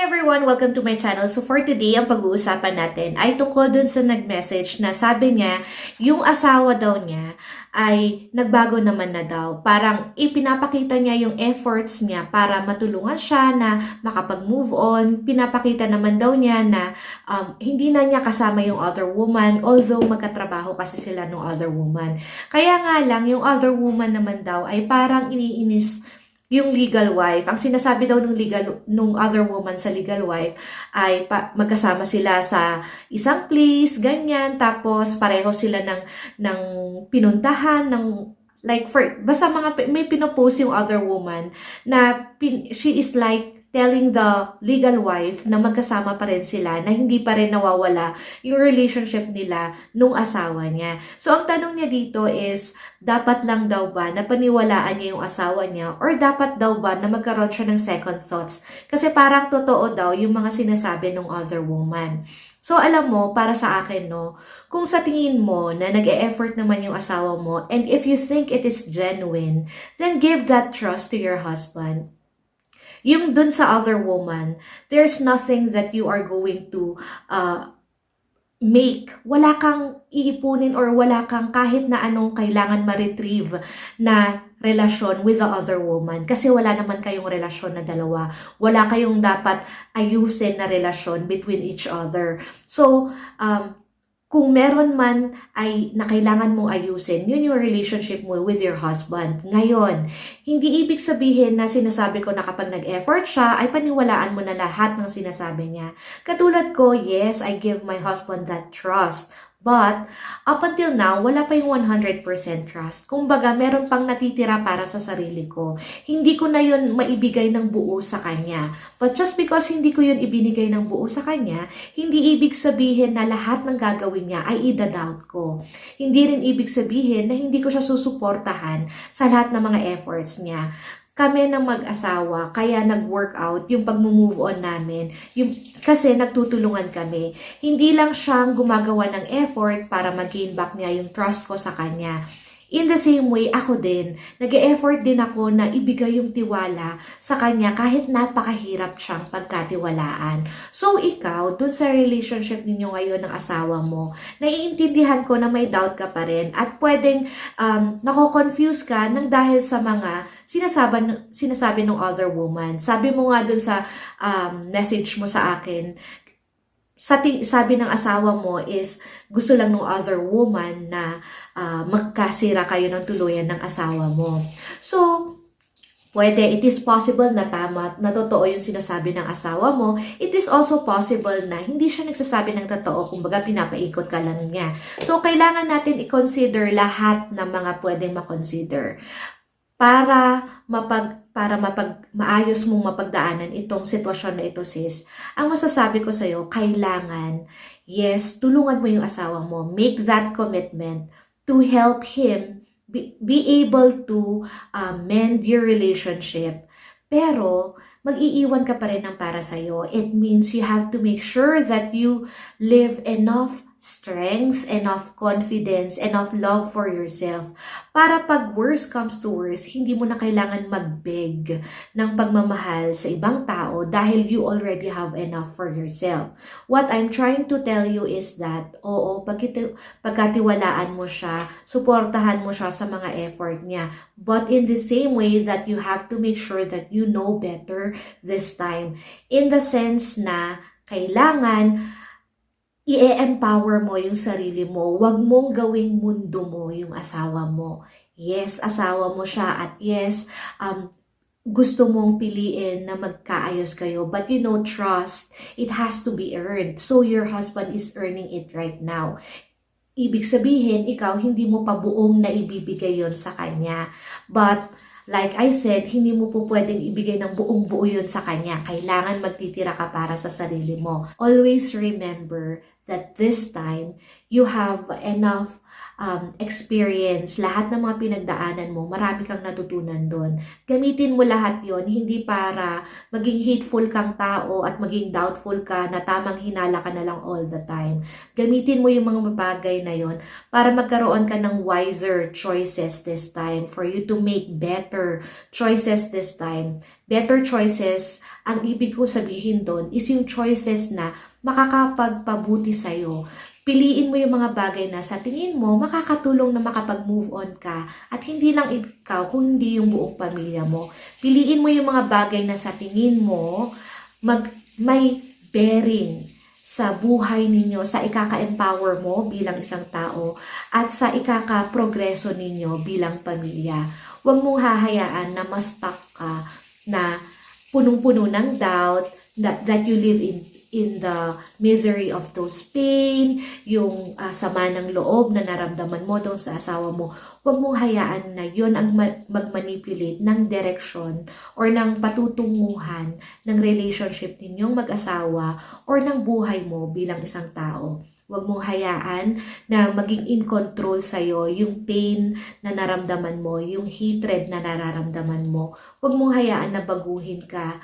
everyone! Welcome to my channel. So for today, ang pag-uusapan natin ay tungkol dun sa nag-message na sabi niya, yung asawa daw niya ay nagbago naman na daw. Parang ipinapakita niya yung efforts niya para matulungan siya na makapag-move on. Pinapakita naman daw niya na hindi na niya kasama yung other woman, although magkatrabaho kasi sila nung other woman. Kaya nga lang, yung other woman naman daw ay parang iniinis yung legal wife. Ang sinasabi daw nung other woman sa legal wife ay magkasama sila sa isang place, ganyan, tapos pareho sila ng pinuntahan, basta may pinopost yung other woman na she is like telling the legal wife na magkasama pa rin sila, na hindi pa rin nawawala yung relationship nila nung asawa niya. So, ang tanong niya dito is, dapat lang daw ba na paniwalaan niya yung asawa niya or dapat daw ba na magkaroon siya ng second thoughts? Kasi parang totoo daw yung mga sinasabi ng other woman. So, alam mo, para sa akin, no, kung sa tingin mo na nag-e-effort naman yung asawa mo and if you think it is genuine, then give that trust to your husband. Yung dun sa other woman, there's nothing that you are going to make. Wala kang iipunin or wala kang kahit na anong kailangan ma-retrieve na relasyon with the other woman. Kasi wala naman kayong relasyon na dalawa. Wala kayong dapat ayusin na relasyon between each other. So, kung meron man ay na kailangan mong ayusin, yun yung relationship mo with your husband. Ngayon, hindi ibig sabihin na sinasabi ko na kapag nag-effort siya, ay paniwalaan mo na lahat ng sinasabi niya. Katulad ko, yes, I give my husband that trust. But, up until now, wala pa yung 100% trust. Kumbaga, meron pang natitira para sa sarili ko. Hindi ko na yun maibigay ng buo sa kanya. But just because hindi ko yun ibinigay ng buo sa kanya, hindi ibig sabihin na lahat ng gagawin niya ay idadoubt ko. Hindi rin ibig sabihin na hindi ko siya susuportahan sa lahat ng mga efforts niya. Kami ng mag-asawa, kaya nag-workout yung pag-move on namin, kasi nagtutulungan kami. Hindi lang siyang gumagawa ng effort para mag-gain back niya yung trust ko sa kanya. In the same way, ako din, nag-e-effort din ako na ibigay yung tiwala sa kanya kahit napakahirap siyang pagkatiwalaan. So, ikaw, dun sa relationship ninyo ngayon ng asawa mo, naiintindihan ko na may doubt ka pa rin at pwedeng nako-confuse ka nang dahil sa mga sinasabi ng other woman. Sabi mo nga dun sa message mo sa akin, sabi ng asawa mo is gusto lang ng other woman na magkasira kayo ng tuluyan ng asawa mo. So, it is possible na tama, na totoo yung sinasabi ng asawa mo. It is also possible na hindi siya nagsasabi ng totoo, kumbaga pinapaikot ka lang niya. So, kailangan natin i-consider lahat ng mga pwedeng makonsider para maayos mong mapagdaanan itong sitwasyon na ito, sis. Ang masasabi ko sa'yo, kailangan, yes, tulungan mo yung asawa mo. Make that commitment to help him be able to mend your relationship. Pero, mag-iiwan ka pa rin ng para sa'yo. It means you have to make sure that you live enough strength, enough confidence, enough love for yourself. Para pag worst comes to worst, hindi mo na kailangan mag-beg ng pagmamahal sa ibang tao dahil you already have enough for yourself. What I'm trying to tell you is that, oo, pagkatiwalaan mo siya, suportahan mo siya sa mga effort niya. But in the same way that you have to make sure that you know better this time. In the sense na kailangan i-empower mo yung sarili mo. Huwag mong gawing mundo mo yung asawa mo. Yes, asawa mo siya at yes, gusto mong piliin na magkaayos kayo. But you know, trust, it has to be earned. So your husband is earning it right now. Ibig sabihin, ikaw hindi mo pa buong na ibibigay yon sa kanya. But like I said, hindi mo po pwedeng ibigay ng buong-buo yun sa kanya. Kailangan magtitira ka para sa sarili mo. Always remember that this time, you have enough experience. Lahat ng mga pinagdaanan mo, marami kang natutunan doon. Gamitin mo lahat yon, hindi para maging hateful kang tao at maging doubtful ka na tamang hinala ka na lang all the time. Gamitin mo yung mga bagay na yon para magkaroon ka ng wiser choices this time, for you to make better choices this time. Better choices, ang ibig ko sabihin doon is yung choices na makakapagpabuti sa'yo. Piliin mo yung mga bagay na sa tingin mo makakatulong na makapag-move on ka at hindi lang ikaw kundi yung buong pamilya mo. Piliin mo yung mga bagay na sa tingin mo may bearing sa buhay ninyo, sa ikaka-empower mo bilang isang tao at sa ikaka-progreso ninyo bilang pamilya. Huwag mong hahayaan na ma-stuck ka na punong-puno ng doubt that you live in the misery of those pain, yung sama ng loob na naramdaman mo doon sa asawa mo. Huwag mong hayaan na yun ang mag-manipulate ng direksyon or ng patutunguhan ng relationship ninyong mag-asawa or ng buhay mo bilang isang tao. Huwag mong hayaan na maging in control sa'yo yung pain na naramdaman mo, yung hatred na nararamdaman mo. Huwag mong hayaan na baguhin ka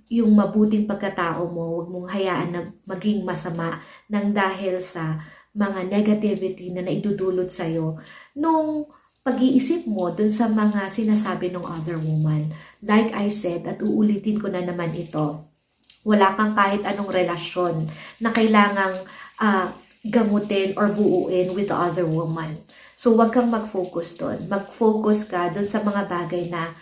yung mabuting pagkatao mo. Huwag mong hayaan na maging masama nang dahil sa mga negativity na naidudulot sa'yo nung pag-iisip mo dun sa mga sinasabi ng other woman. Like I said, at uulitin ko na naman ito, wala kang kahit anong relasyon na kailangang gamutin or buuin with the other woman. So, wag kang mag-focus doon. Mag-focus ka doon sa mga bagay na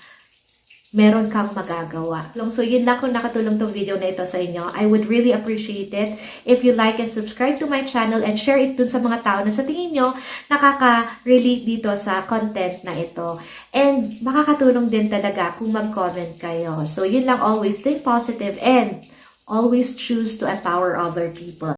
meron kang magagawa. So, yun lang kung nakatulong tong video na ito sa inyo. I would really appreciate it if you like and subscribe to my channel and share it dun sa mga tao na sa tingin nyo nakaka-relate dito sa content na ito. And makakatulong din talaga kung mag-comment kayo. So, yun lang, always stay positive and always choose to empower other people.